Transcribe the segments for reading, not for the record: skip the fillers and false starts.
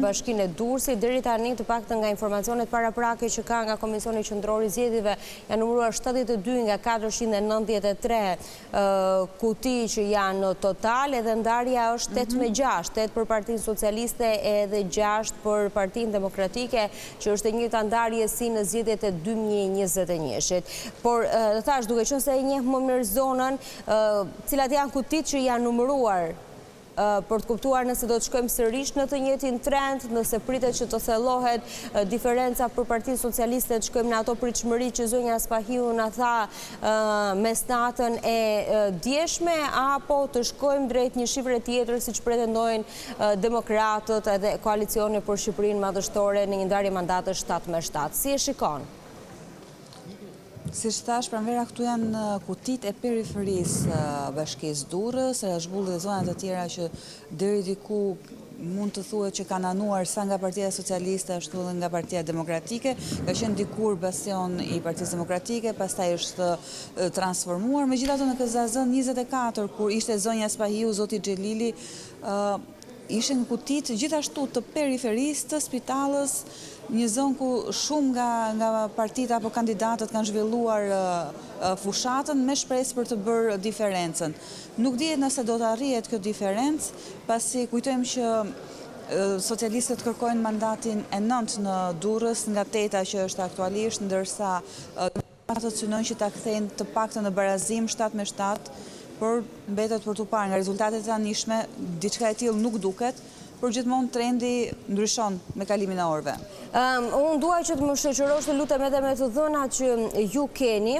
Bashkinë e Durrësit. Deri tani të paktën nga informacionet paraprake që ka nga Komisioni Qendror i Zgjedhjeve janë numëruar 72 nga 493 kuti që janë në total, edhe ndarja është 8-6, 8 për Partinë Socialiste edhe 6 për Partinë Demokratike, që është e njëjta ndarje si në zgjedhjet e 2021-shit. Por thash, duke qenë se e njeh më mirë zonën, cilat janë kutitë që janë numëruar për të kuptuar nëse do të shkojmë sërish në të njëjtin trend, nëse pritet që të thellohet diferenca për Partinë Socialiste, të shkojmë në ato pritshmëri që zonja Spahiu na tha mesnatën e djeshme, apo të shkojmë drejt një shifre tjetër siç pretendojnë demokratët edhe koalicioni për Shqipërinë Madhështore në një ndarje mandatesh 7-7. Si e shikon? Si që thash, pranvera këtu janë kutit e periferisë bashkisë Durrës, Rashbulli dhe zonat të tjera që deri diku mund të thuhet që kanë anuar sa nga Partia Socialiste ashtu dhe nga Partia Demokratike, ka qenë dikur bastion i Partisë Demokratike, pastaj është transformuar. Megjithatë në KZZ 24, kur ishte zonja Spahiu, zoti Xhelili, ishin kutit gjithashtu të periferisë të Spitalës, një zonë ku shumë nga partitë apo kandidatët kanë zhvilluar fushatën me shpresë për të bërë diferencën. Nuk dihet nëse do të arrihet kjo diferencë, pasi kujtojmë që socialistët kërkojnë mandatin e 9 në Durrës nga 8 që është aktualisht, ndërsa demokratët synojnë që ta kthejnë të paktën në barazim 7-7, por mbetet për t'u parë nga rezultatet e tanishme, diçka e tillë nuk duket, por gjithmonë trendi ndryshon me kalimin e orëve. Unë duaj që të më shoqërosh të lutem edhe me të dhënat që ju keni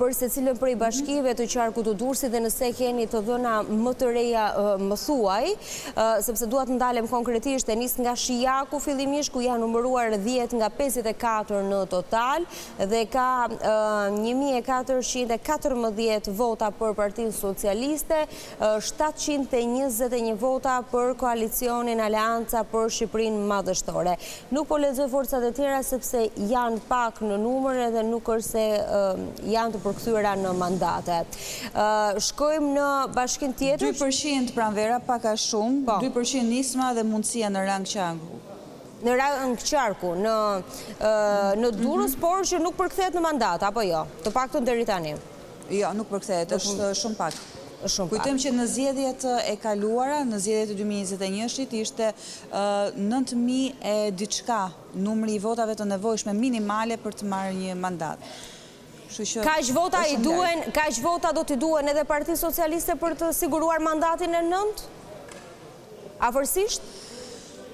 për secilën prej bashkive të qarkut të Durrësit, dhe nëse keni të dhëna më të reja më thuaj, sepse dua të ndalem konkretisht. E nis nga Shijaku fillimisht, ku janë numëruar 10 nga 54 në total dhe ka 1414 vota për Partinë Socialiste, 721 vota për koalicionin Aleanca për Shqipërinë Madhështore. Nuk po lexoj forcat e tjera sepse janë pak në numër edhe nuk është se janë të përkthyera në mandate. Shkojmë në bashkinë tjetër. 2% pranvera, pak a shumë, 2% nisma dhe mundësia në rang qarku. Në rang qarku, në Durrës, por që nuk përkthehet në mandat, apo jo? Të paktën deri tani. Jo, nuk përkthehet, është shumë pak. Kujtojmë që në zgjedhjet e kaluara, në zgjedhjet e 2021-shit, ishte 9.000 e diçka numri i votave të nevojshme minimale për të marrë një mandat. Kaq vota do t'i duhen edhe Partisë Socialiste për të siguruar mandatin e 9? Afërsisht?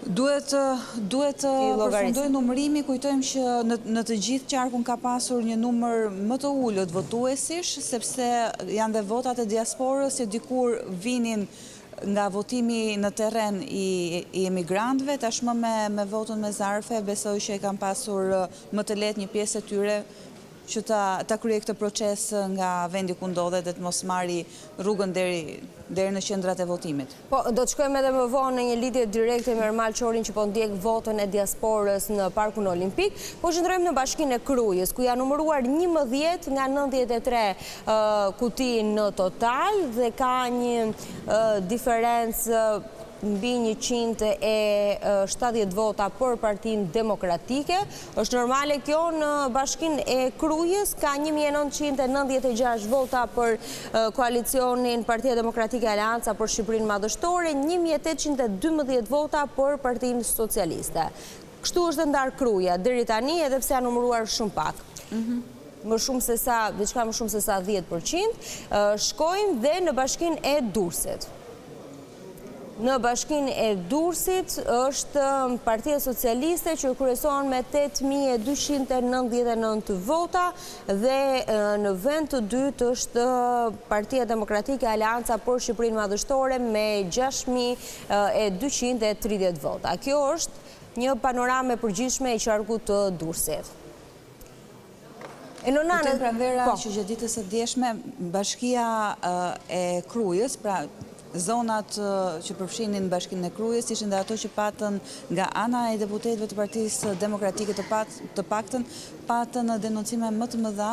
Duhet të përfundoj numërimi, kujtojmë që në të gjithë qarkun ka pasur një numër më të ullët votuesish, sepse janë dhe votat e diasporës që dikur vinin nga votimi në terren i emigrantëve, tashmë me votën me zarfe, besoj që e kam pasur më të lehtë një pjesë e tyre që ta kryej këtë proces nga vendi ku ndodhet dhe të mos marri rrugën deri në qendrat e votimit. Po, do të shkojmë edhe më vonë në një lidhje direkte me Ermal Çorin që po ndjek votën e diasporës në Parkun Olimpik, po qëndrojmë në bashkinë e Krujës, ku janë numëruar 11 nga 93 kuti në total dhe ka një diferencë mbi 170 vota për Partinë Demokratike. Është normale kjo në bashkinë e Krujës, ka 1996 vota për koalicionin Partia Demokratike Aleanca për Shqipërinë Madhështore, 1812 vota për Partinë Socialiste. Kështu është ndarë Kruja deri tani, edhe pse janë numëruar shumë pak. Diçka më shumë se sa 10%. Shkojmë dhe në bashkinë e Durrësit. Në bashkinë e Durrësit është Partia Socialiste që kryeson me 8.299 vota dhe në vend të dytë është Partia Demokratike Aleanca për Shqipërinë Madhështore me 6.230 vota. Kjo është një panoramë e përgjithshme e qarkut të Durrësit. Kujtojmë pranvera që gjatë ditës së djeshme bashkia e Krujës, pra zonat që përfshinin bashkinë e Krujës ishin dhe ato që patën nga ana e deputetëve të Partisë Demokratike të paktën patën denoncime më të mëdha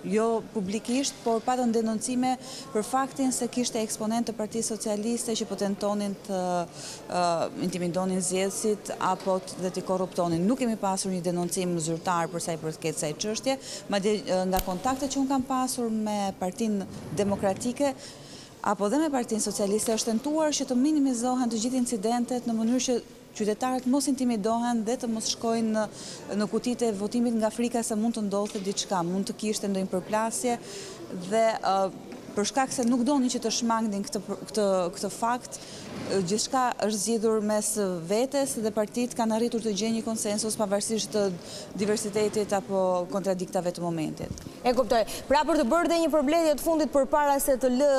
jo publikisht, por patën denoncime për faktin se kishte eksponent të Partisë Socialiste që po tentonin të intimidonin zgjedhësit apo dhe të korruptonin. Nuk kemi pasur një denoncim zyrtar për sa i përket kësaj çështje, madje nga kontaktet që unë kam pasur me Partinë Demokratike apo dhe me Partinë Socialiste është tentuar që të minimizohen të gjithë incidentet në mënyrë që qytetarët mos intimidohen dhe të mos shkojnë në kutitë e votimit nga frika se mund të ndodhte diçka, mund të kishte ndonjë përplasje dhe për shkak se nuk donin që të shmangnin këtë fakt, gjithçka është zgjidhur mes vetes dhe partitë kanë arritur të gjejnë një konsensus pavarësisht të diversitetit apo kontradiktave të momentit. E kuptoj. Pra për të bërë dhe një përmbledhje të fundit përpara se të lë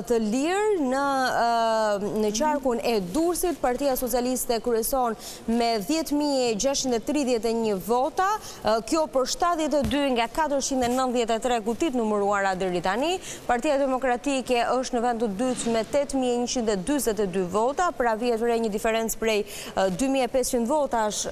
të lirë në qarkun e Durrësit, Partia Socialiste kryeson me 10.631 vota, kjo për 72 nga 493 kutit numëruara deri tani. Partia Demokratike është në vend të dytë me 8.142 vota, pra vihet vëre një diferencë prej 2.500 votash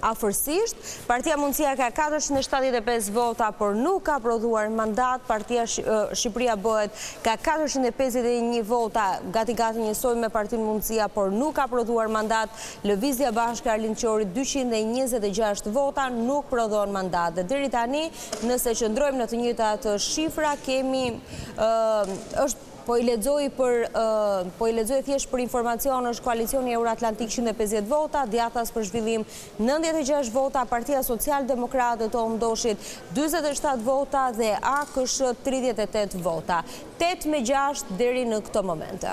afërsisht. Partia Mundësia ka 475 vota, por nuk ka prodhuar mandat. Partia Shqipëria Bëhet ka 451 vota, gati njësoj me Partinë Mundësia, por nuk ka prodhuar mandat. Lëvizja Bashke Arlind Qori 226 vota, nuk prodhon mandat. Dhe deri tani, nëse qëndrojmë në të njëjtat shifra, kemi po i lexoj thjesht për informacion, është Koalicioni Euroatlantik 150 vota, Djathtas për zhvillim 96 vota, Partia Social-Demokrate të ndoshit 47 vota dhe AKSH 38 vota. 8-6 deri në këto momente.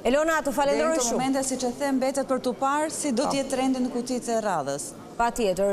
Elona, të falenderoj shumë. Deri në këto momente, siç e them, mbetet për tu parë si do të jetë trendi në kutitë e radhës. Patjetër.